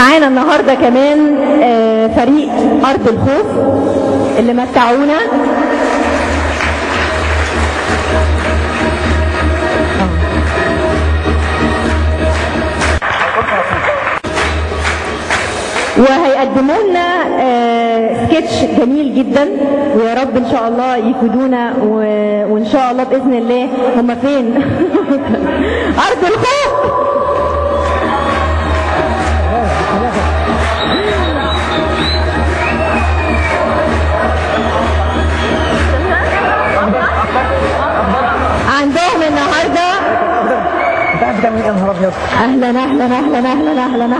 معانا النهارده كمان فريق ارض الخوف اللي متعونا. وهيقدموا لنا سكتش جميل جدا، ويا رب ان شاء الله يفيدونا، وان شاء الله باذن الله. هم فين؟ ارض الخوف. عندهم النهارده اهلا اهلا اهلا اهلا اهلا اهلا.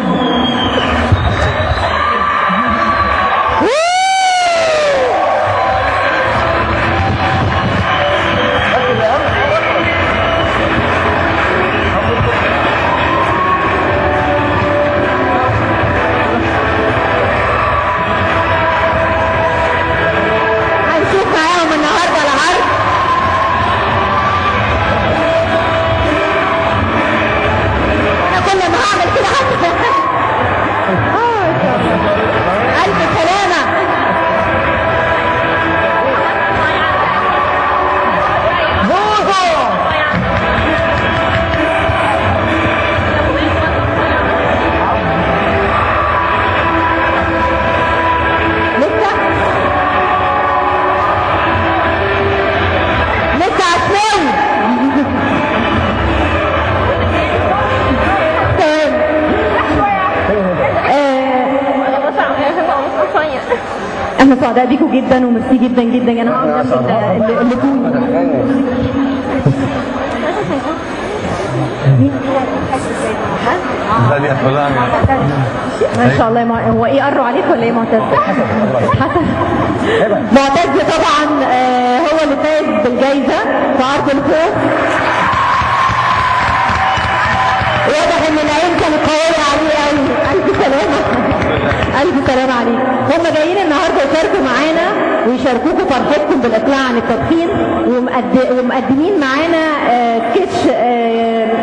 احنا سعداء بيكم جدا وميرسي جدا جدا. انا هقعد جنب اللي فوق. ما شاء الله. هو ايه قروا عليك ولا ايه معتز؟ حسن معتز طبعا هو اللي فاز بالجائزه في ارض الخوف. واضح ان العين كانت قويه عليه قوي. الف سلامه الف سلامه عليك. هم جايين النهارده يشاركوا معانا ويشاركوكوا فرحتكم بالاقلاع عن التدخين، ومقدمين معانا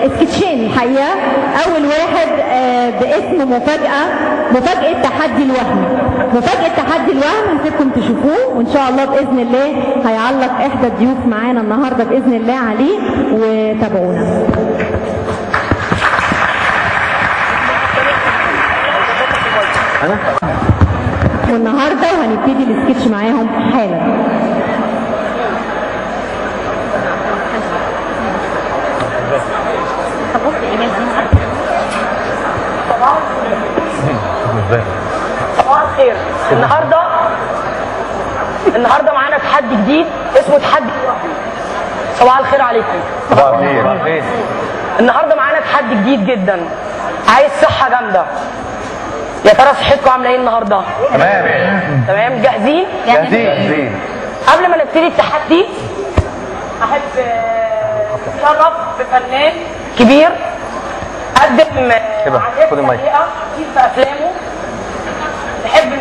سكتشين الحقيقه. اول واحد باسم مفاجاه تحدي الوهم. مفاجاه تحدي الوهم هسيبكم تشوفوه، وان شاء الله باذن الله هيعلق احدى الضيوف معانا النهارده باذن الله عليه، وتابعونا. والنهارده وهنبتدي السكتش معاهم حالا. صباح الخير. النهارده معانا تحدي جديد اسمه تحدي الوهم. صباح الخير عليكم. صباح الخير. النهارده معانا تحدي جديد جدا، عايز صحه جامده. يا ترى صحتكم عامله ايه النهارده؟ تمام. جاهزين؟ جاهزين. قبل ما نبتدي التحدي احب اتشرف بفنان كبير قدم عادات سيئه كتير في افلامه. نحب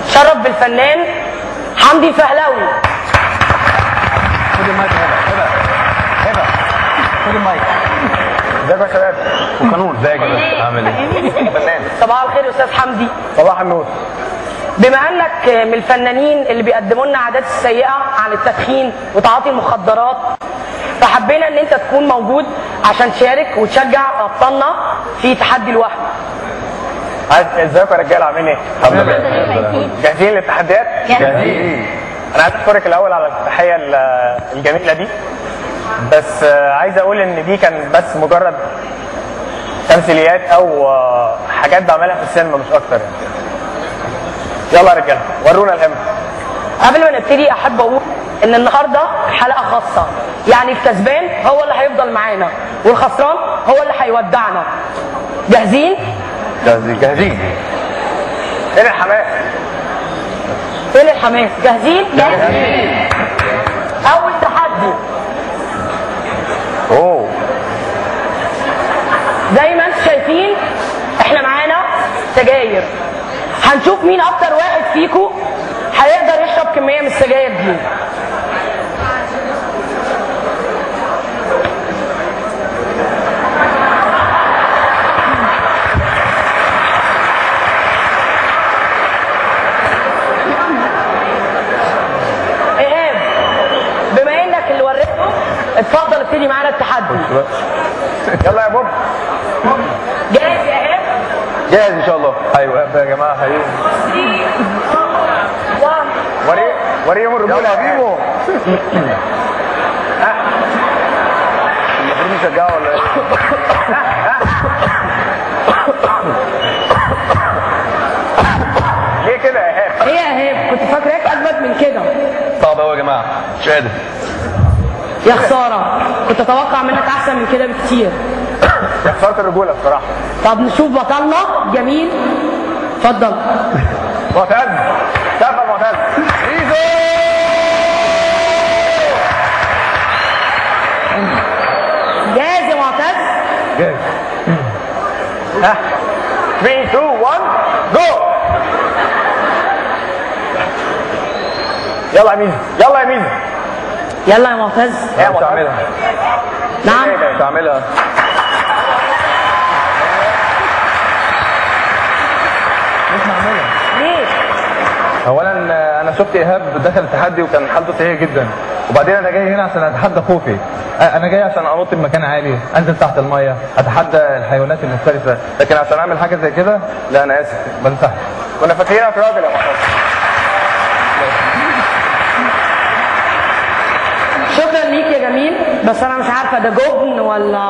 نتشرف بالفنان حمدي الفهلاوي. خد المايك. هبه خد المايك. ازيك يا شباب؟ وقانون ازيك يا باشا؟ عامل ايه؟ فنان. صباح الخير يا استاذ حمدي. صباح النور. بما انك من الفنانين اللي بيقدموا لنا عادات السيئه عن التدخين وتعاطي المخدرات، فحبينا ان انت تكون موجود عشان تشارك وتشجع ابطالنا في تحدي الوهم. ازيكم يا رجاله؟ عاملين ايه؟ الحمد لله. جاهزين للتحديات؟ جاهزين. انا عايز اشكرك الاول على التحيه الجميله دي، بس عايز اقول ان دي كان بس مجرد تمثيليات او حاجات بعملها في السينما مش اكتر يعني. يلا يا رجاله ورونا الهمه. قبل ما نبتدي احب اقول ان النهارده حلقه خاصه، يعني الكسبان هو اللي هيفضل معانا والخسران هو اللي هيودعنا. جاهزين؟ جاهزين. فين الحماس؟ فين الحماس؟ جاهزين؟ جاهزين. اول تحدي. زي ما انتم شايفين احنا معانا سجاير. هنشوف مين اكتر واحد فيكم هيقدر يشرب كميه من السجاير دي. تيجي معانا التحدي. يلا يا بوب. جاهز يا ايهاب؟ جاهز ان شاء الله. ايوه يا جماعه حبيبي. 3 2 1 وريهم الرجوله يا بيبو. المفروض نشجعه ولا ايه؟ ليه كده يا ايهاب؟ ايه يا ايهاب؟ كنت فاكراك اجمد من كده. صعب قوي يا جماعه مش قادر. يا خساره، كنت اتوقع منك احسن من كده بكتير. يا خساره الرجوله بصراحه. طب نشوف بطلنا جميل. اتفضل. معتز. سقف معتز. جاهز يا معتز؟ جاهز. 3 2 1 جو. يلا يا ميزو، يلا يا ميزو. يلا يا معتز. يا مش معتز. هعملها. نعم. مش هعملها. ليه؟ اولا انا شفت ايهاب دخل التحدي وكان حالته سيئه جدا، وبعدين انا جاي هنا عشان اتحدى خوفي. انا جاي عشان انط بمكان عالي، انزل تحت الميه، اتحدى الحيوانات المفترسه، لكن عشان اعمل حاجه زي كده لا انا اسف ما ينفعش. كنا فاكرينك راجل يا معتز. شكرا ليك يا جميل، بس انا مش عارفه ده جبن ولا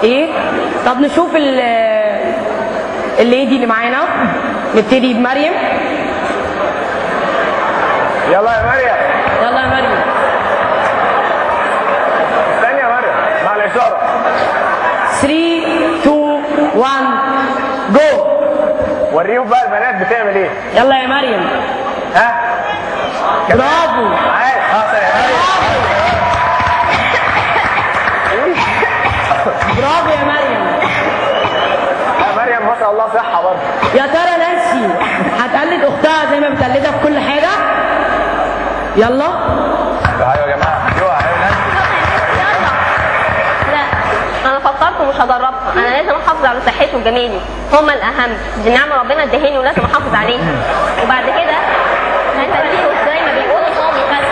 ايه. طب نشوف الليدي اللي معانا. نبتدي بمريم. يلا يا مريم. يلا يا مريم. استني يا مريم مع الاشاره. 3 2 1 جو. وريهم بقى البنات بتعمل ايه. يلا يا مريم. ها. برافو. عاش. برافو يا مريم. يا مريم ما شاء الله صحه برضه. يا ترى نانسي هتقلد اختها زي ما بتقلدها في كل حاجه؟ يلا. ايوه يا جماعه. ايوه لا انا فكرت ومش هدربها، انا لازم احافظ على صحتي وجمالي، هما الاهم، دي نعمه ربنا ادهاني ولازم احافظ عليها. وبعد كده انت فيروس زي ما بيقولوا صامي بس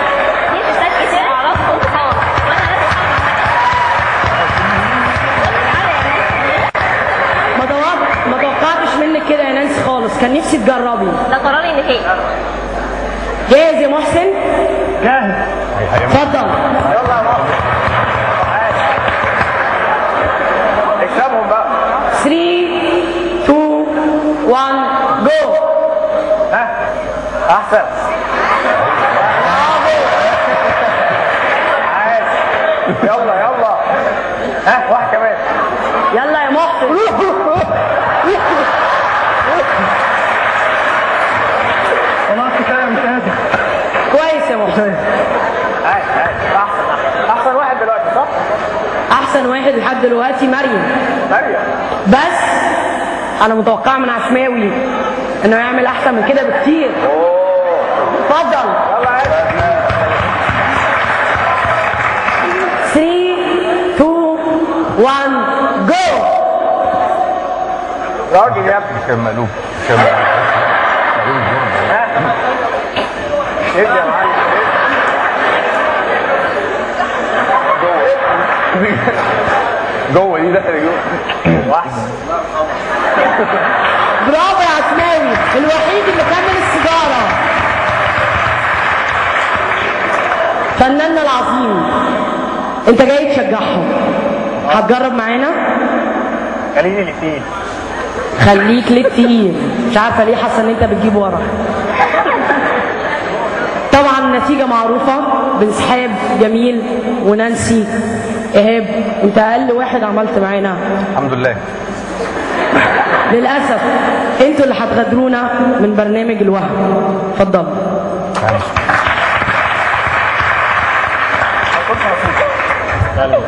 دي ستات كتير اعرفهم خالص، وانا لازم ما توقعتش منك كده يا نانسي خالص، كان نفسي تجربي. ده قراري النهائي. جاهز يا محسن؟ جاهز. اتفضل. يلا يا محسن. اكسبهم بقى. 3 2 1 جو. ها. احسن. عاش. يلا يلا. ها واحد كمان. يلا يا محسن. والله كفايه مش قادر. كويس يا محسن. عاش عاش. احسن واحد دلوقتي صح؟ احسن واحد لحد دلوقتي مريم. مريم. بس انا متوقعه من عشماوي انه يعمل احسن من كده بكتير. اتفضل. يلا عاش. 3 2 1 جو. راجل يا ابني. كان مقلوب. كان مقلوب. ايه يا معلم. جوه دي دخل جوه. واحسن. برافو يا عشماوي، الوحيد اللي كمل السيجاره. فناننا العظيم، انت جاي تشجعهم، هتجرب معانا؟ خليني الاتنين. خليك ليه تقيل، مش عارفه ليه حاسه ان انت بتجيب ورا. طبعا النتيجه معروفه بانسحاب جميل ونانسي. ايهاب انت اقل واحد عملت معانا. الحمد لله. للاسف انتوا اللي هتغادرونا من برنامج الوهم. اتفضلوا. يلا.